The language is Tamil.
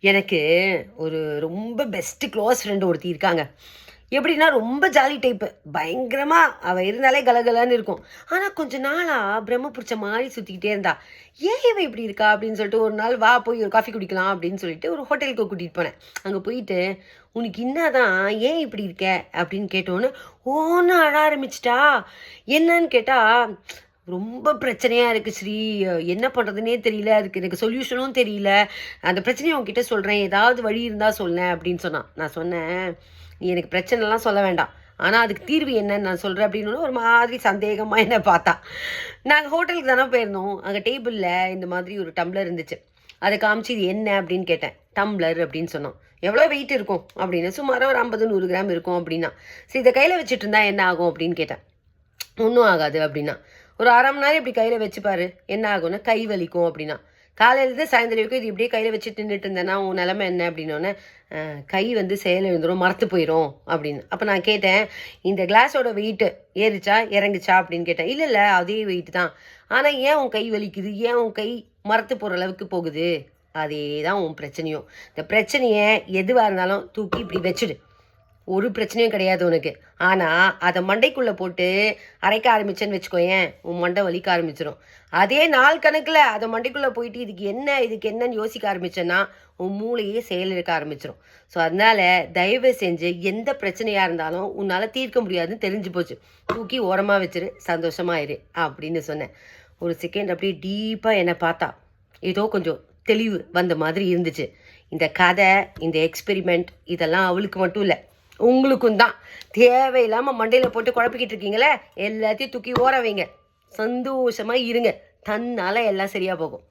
எனக்கு ஒரு ரொம்ப பெஸ்ட்டு க்ளோஸ் ஃப்ரெண்டு ஒருத்தி இருக்காங்க. எப்படின்னா ரொம்ப ஜாலி டைப்பு. பயங்கரமா அவ இருந்தாலே கலகலன்னு இருக்கும். ஆனா கொஞ்ச நாளா பிரம்ம புடிச்ச மாரி சுத்திக்கிட்டே இருந்தா. "ஏன் இவ இப்படி இருக்கா?" அப்படின்னு சொல்லிட்டு ஒரு நாள், "வா போய் ஒரு காஃபி குடிக்கலாம்" அப்படின்னு சொல்லிட்டு ஒரு ஹோட்டலுக்கு கூட்டிட்டு போனேன். அங்க போயிட்டு, "உனக்கு என்னாதான்? ஏன் இப்படி இருக்க?" அப்படின்னு கேட்டோனே, ஓன்னு அழ ஆரம்பிச்சுட்டா. என்னன்னு கேட்டா, "ரொம்ப பிரச்சனையா இருக்கு ஸ்ரீ. என்ன பண்றதுன்னே தெரியல. அதுக்கு எனக்கு சொல்யூஷனும் தெரியல. அந்த பிரச்சனைய உன்கிட்ட சொல்றேன். ஏதாவது வழி இருந்தா சொல்லேன்" அப்படின்னு சொன்னா. நான் சொன்னேன், "நீ எனக்கு பிரச்சனைலாம் சொல்ல வேண்டாம். ஆனா அதுக்கு தீர்வு என்னன்னு நான் சொல்றேன்" அப்படின்னோனே ஒரு மாதிரி சந்தேகமா என்ன பார்த்தா. நாங்க ஹோட்டலுக்கு தானே போயிருந்தோம். அங்க டேபிள்ல இந்த மாதிரி ஒரு டம்ளர் இருந்துச்சு. அத காமிச்சு, "இது என்ன?" அப்படின்னு கேட்டேன். "டம்ளர்" அப்படின்னு சொன்னான். "எவ்வளோ வெயிட் இருக்கும்?" அப்படின்னு. "சுமாரா ஒரு 50, 100 கிராம் இருக்கும்" அப்படின்னா. "சரி, இத கையில வச்சுட்டு இருந்தா என்ன ஆகும்?" அப்படின்னு கேட்டேன். "ஒண்ணும் ஆகாது" அப்படின்னா. "ஒரு 1/2 மணி நேரம் இப்படி கையில வச்சு பாரு. என்ன ஆகும்னா, கை வலிக்கும்" அப்படின்னா. "காலையிலேருந்து சாயந்தரம் வரைக்கும் இது இப்படியே கையில வச்சுட்டு நின்னுட்டு இருந்தேன்னா, உன் நிலைமை என்ன?" அப்படின்னோனே, கை வந்து செயல் இழந்துரும், மரத்து போயிரும்" அப்படின்னு. அப்ப நான் கேட்டேன், "இந்த கிளாஸோட வெயிட்டு ஏறுச்சா? இறங்குச்சா?" அப்படின்னு கேட்டேன். "இல்ல, இல்ல. அதே வெயிட் தான். ஆனா ஏன் உன் கை வலிக்குது? ஏன் உன் கை மரத்து போற அளவுக்கு போகுது? அதே தான் உன் பிரச்சனையும். இந்த பிரச்சனைய எதுவா இருந்தாலும் தூக்கி இப்படி வச்சுடு. ஒரு பிரச்சனையும் கிடையாது உனக்கு. ஆனா, அத மண்டைக்குள்ள போட்டு அரைக்க ஆரம்பிச்சேன்னு வச்சுக்கோயேன், உன் மண்டை வலிக்க ஆரம்பிச்சுரும். அதே நாள் கணக்குல அத மண்டைக்குள்ள போயிட்டு இதுக்கு என்ன, இதுக்கு என்னன்னு யோசிக்க ஆரம்பிச்சேன்னா, உன் மூளையே செயலிழக்க ஆரம்பிச்சுரும். ஸோ, அதனால தயவு செஞ்சு எந்த பிரச்சனையா இருந்தாலும் உன்னால தீர்க்க முடியாதுன்னு தெரிஞ்சு போச்சு. தூக்கி ஓரமா வச்சுரு. சந்தோஷமா இரு" அப்படின்னு சொன்னேன். ஒரு செகண்ட் அப்படியே டீப்பா என்ன பார்த்தா. ஏதோ கொஞ்சம் தெளிவு வந்த மாதிரி இருந்துச்சு. இந்த கதை, இந்த எக்ஸ்பெரிமெண்ட் இதெல்லாம் அவளுக்கு மட்டும் இல்ல. உங்களுக்கும் தான். தேவையில்லாம மண்டையில போட்டு குழப்பிக்கிட்டு இருக்கீங்களே, எல்லாத்தையும் தூக்கி ஓர வைங்க. சந்தோஷமா இருங்க. தன்னால எல்லாம் சரியா போகும்.